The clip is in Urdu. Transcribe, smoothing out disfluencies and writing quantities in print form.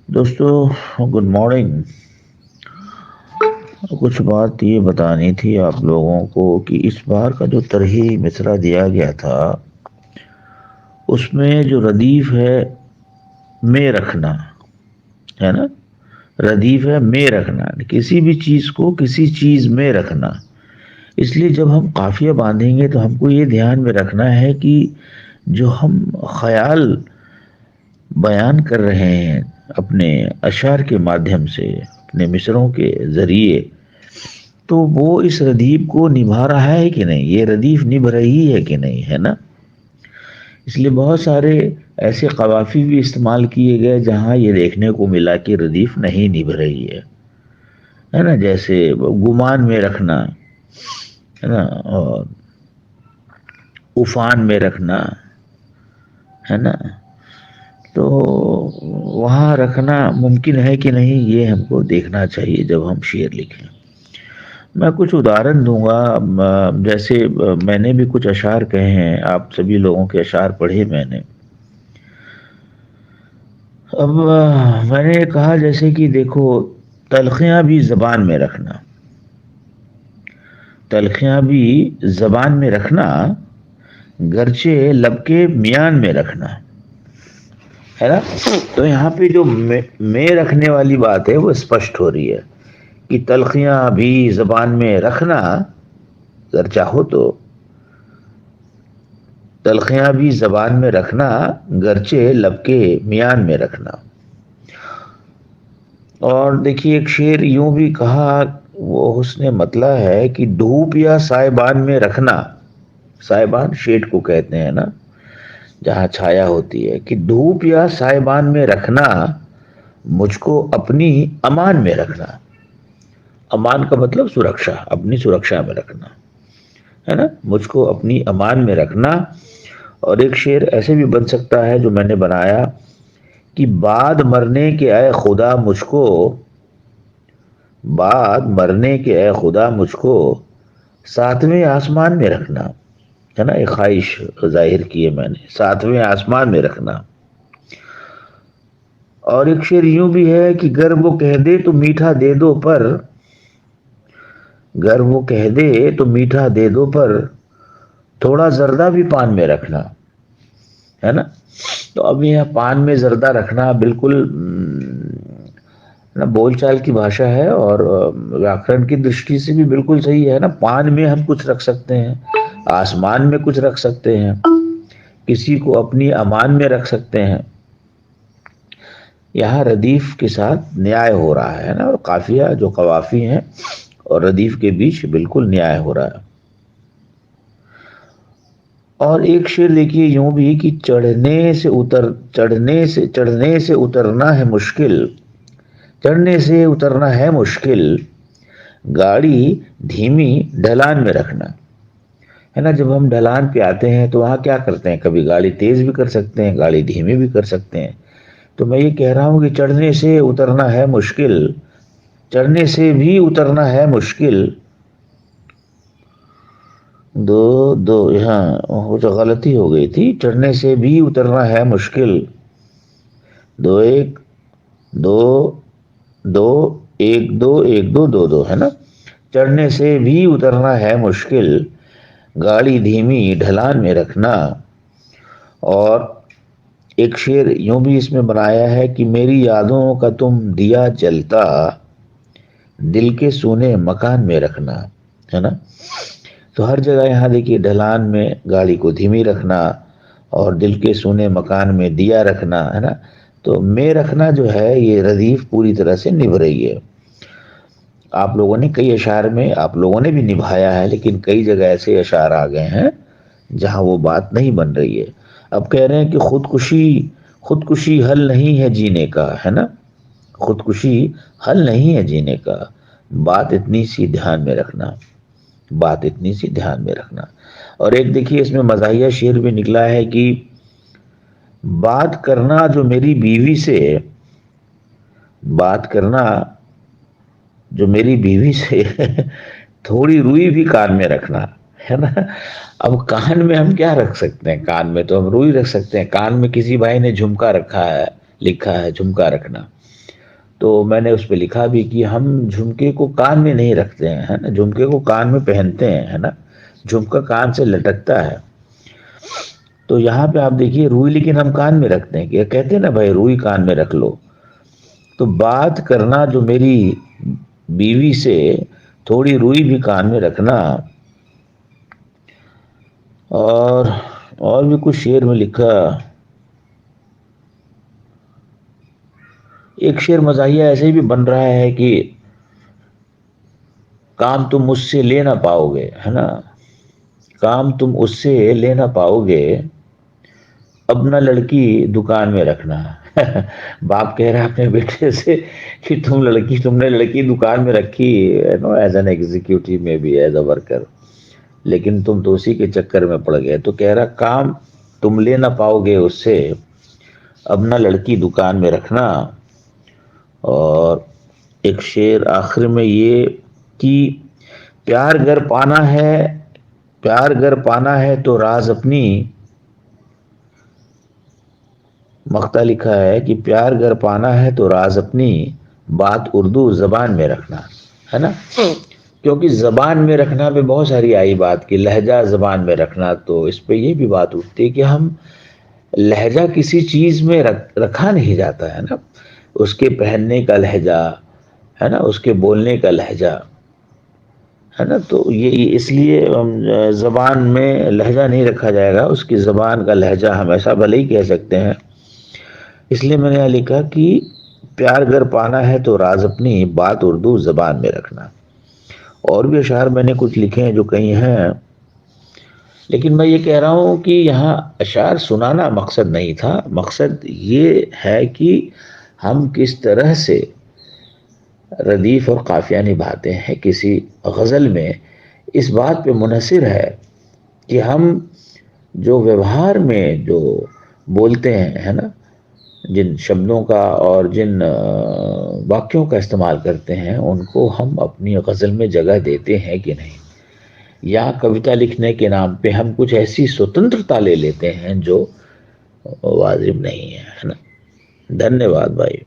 دوستو، گڈ مارننگ۔ کچھ بات یہ بتانی تھی آپ لوگوں کو کہ اس بار کا جو طرحی مصرع دیا گیا تھا اس میں جو ردیف ہے میں رکھنا ہے نا، ردیف ہے میں رکھنا، کسی بھی چیز کو کسی چیز میں رکھنا۔ اس لیے جب ہم قافیہ باندھیں گے تو ہم کو یہ دھیان میں رکھنا ہے کہ جو ہم خیال بیان کر رہے ہیں اپنے اشعار کے مادھیم سے، اپنے مصرعوں کے ذریعے، تو وہ اس ردیف کو نبھا رہا ہے کہ نہیں، یہ ردیف نبھ رہی ہے کہ نہیں، ہے نا۔ اس لیے بہت سارے ایسے قوافی بھی استعمال کیے گئے جہاں یہ دیکھنے کو ملا کہ ردیف نہیں نبھ رہی ہے نا، جیسے گمان میں رکھنا ہے نا، اور عفان میں رکھنا ہے نا، تو وہاں رکھنا ممکن ہے کہ نہیں یہ ہم کو دیکھنا چاہیے جب ہم شعر لکھیں۔ میں کچھ ادہرن دوں گا، جیسے میں نے بھی کچھ اشعار کہے ہیں، آپ سبھی لوگوں کے اشعار پڑھے میں نے۔ اب میں نے کہا جیسے کہ دیکھو، تلخیاں بھی زبان میں رکھنا، تلخیاں بھی زبان میں رکھنا، گرچہ لب کے میان میں رکھنا، ہے نا۔ تو یہاں پہ جو میں رکھنے والی بات ہے وہ اسپشٹ ہو رہی ہے کہ تلخیاں بھی زبان میں رکھنا، اگر چاہو تو تلخیاں بھی زبان میں رکھنا، گرچہ لب کے میان میں رکھنا۔ اور دیکھیے ایک شعر یوں بھی کہا، وہ حسن مطلع ہے کہ دھوپ یا سائبان میں رکھنا، سائبان شیڈ کو کہتے ہیں نا، جہاں چھایا ہوتی ہے، کہ دھوپ یا سائبان میں رکھنا، مجھ کو اپنی امان میں رکھنا۔ امان کا مطلب سرکشا، اپنی سرکشا میں رکھنا، ہے نا، مجھ کو اپنی امان میں رکھنا۔ اور ایک شعر ایسے بھی بن سکتا ہے جو میں نے بنایا کہ بعد مرنے کے اے خدا مجھ کو، بعد مرنے کے اے خدا مجھ کو ساتویں آسمان میں رکھنا، ہے نا، ایک خواہش ظاہر کی ہے میں نے، ساتویں آسمان میں رکھنا۔ اور ایک شعر یوں بھی ہے کہ گر وہ کہہ دے تو میٹھا دے دو پر، گر وہ کہہ دے تو میٹھا دے دو پر، تھوڑا زردہ بھی پان میں رکھنا، ہے نا۔ تو اب یہ پان میں زردہ رکھنا بالکل بول چال کی بھاشا ہے، اور ویاکرن کی درشٹی سے بھی بالکل صحیح ہے نا۔ پان میں ہم کچھ رکھ سکتے ہیں، آسمان میں کچھ رکھ سکتے ہیں، کسی کو اپنی امان میں رکھ سکتے ہیں۔ یہاں ردیف کے ساتھ نیائے ہو رہا ہے نا، اور قافیہ جو قوافی ہیں اور ردیف کے بیچ بالکل نیائے ہو رہا ہے۔ اور ایک شعر دیکھیے یوں بھی کہ چڑھنے سے اترنا ہے مشکل، چڑھنے سے اترنا ہے مشکل، گاڑی دھیمی ڈھلان میں رکھنا، ہے نا۔ جب ہم ڈھلان پہ آتے ہیں تو وہاں کیا کرتے ہیں، کبھی گاڑی تیز بھی کر سکتے ہیں، گاڑی دھیمی بھی کر سکتے ہیں۔ تو میں یہ کہہ رہا ہوں کہ چڑھنے سے اترنا ہے مشکل، چڑھنے سے بھی اترنا ہے مشکل، دو یہاں وہ جو غلطی ہو گئی تھی، چڑھنے سے بھی اترنا ہے مشکل، دو ایک دو دو ایک دو ایک دو دو دو، ہے نا۔ چڑھنے سے بھی اترنا ہے مشکل، گاڑی دھیمی ڈھلان میں رکھنا۔ اور ایک شعر یوں بھی اس میں بنایا ہے کہ میری یادوں کا تم دیا جلتا، دل کے سونے مکان میں رکھنا، ہے نا۔ تو ہر جگہ یہاں دیکھیے ڈھلان میں گاڑی کو دھیمی رکھنا، اور دل کے سونے مکان میں دیا رکھنا، ہے نا۔ تو میں رکھنا جو ہے یہ ردیف پوری طرح سے نبھ رہی ہے۔ آپ لوگوں نے کئی اشعار میں آپ لوگوں نے بھی نبھایا ہے، لیکن کئی جگہ ایسے اشعار آ گئے ہیں جہاں وہ بات نہیں بن رہی ہے۔ اب کہہ رہے ہیں کہ خودکشی حل نہیں ہے جینے کا، ہے نا، خودکشی حل نہیں ہے جینے کا، بات اتنی سی دھیان میں رکھنا، بات اتنی سی دھیان میں رکھنا۔ اور ایک دیکھیے اس میں مزاحیہ شعر بھی نکلا ہے کہ بات کرنا جو میری بیوی سے، بات کرنا جو میری بیوی سے تھوڑی روئی بھی کان میں رکھنا، ہے نا۔ اب کان میں ہم کیا رکھ سکتے ہیں، کان میں تو ہم روئی رکھ سکتے ہیں، کان میں کسی بھائی نے جھمکا رکھا ہے، لکھا ہے جھمکا رکھنا، تو میں نے اس پہ لکھا بھی کہ ہم جھمکے کو کان میں نہیں رکھتے ہیں، ہے نا، جھمکے کو کان میں پہنتے ہیں، ہے نا، جھمکا کان سے لٹکتا ہے. تو یہاں پہ آپ دیکھیے روئی لیکن ہم کان میں رکھتے ہیں، کہ کہتے ہیں نا بھائی روئی کان میں رکھ لو. تو بات کرنا جو میری بیوی سے، تھوڑی روئی بھی کان میں رکھنا. اور بھی کچھ شعر میں لکھا. ایک شعر مزاحیہ ایسے بھی بن رہا ہے کہ کام تم مجھ سے لے نہ پاؤ گے، ہے نا، کام تم اس سے لے نہ پاؤ گے، اب نہ لڑکی دکان میں رکھنا. باپ کہہ رہا ہے اپنے بیٹے سے کہ تم نے لڑکی دکان میں رکھی، ایز این ایگزیکٹو میں بھی، ایز اے ورکر، لیکن تم تو اسی کے چکر میں پڑ گئے. تو کہہ رہا کام تم لے نہ پاؤ گے اس سے، اب نہ لڑکی دکان میں رکھنا. اور ایک شعر آخر میں یہ کہ پیار گر پانا ہے تو راز اپنی، مقطع لکھا ہے کہ پیار گر پانا ہے تو راز اپنی، بات اردو زبان میں رکھنا، ہے نا. کیونکہ زبان میں رکھنا پہ بہت ساری آئی بات کی، لہجہ زبان میں رکھنا، تو اس پہ یہ بھی بات اٹھتی ہے کہ ہم لہجہ کسی چیز میں رکھا نہیں جاتا ہے نا، اس کے پہننے کا لہجہ ہے نا، اس کے بولنے کا لہجہ ہے نا. تو یہ اس لیے زبان میں لہجہ نہیں رکھا جائے گا، اس کی زبان کا لہجہ ہم ایسا بھلے ہی کہہ سکتے ہیں. اس لیے میں نے یہاں لکھا کہ پیار گر پانا ہے تو راز اپنی، بات اردو زبان میں رکھنا. اور بھی اشعار میں نے کچھ لکھے ہیں جو کہیں ہیں، لیکن میں یہ کہہ رہا ہوں کہ یہاں اشعار سنانا مقصد نہیں تھا، مقصد یہ ہے کہ ہم کس طرح سے ردیف اور قافیہ نبھاتے ہیں کسی غزل میں. اس بات پہ منحصر ہے کہ ہم جو ویوہار میں جو بولتے ہیں، ہے نا، جن شبدوں کا اور جن واقعوں کا استعمال کرتے ہیں، ان کو ہم اپنی غزل میں جگہ دیتے ہیں کہ نہیں، یا کویتا لکھنے کے نام پہ ہم کچھ ایسی سوتنترتا لے لیتے ہیں جو واجب نہیں ہے نا. دھنیہ واد بھائی.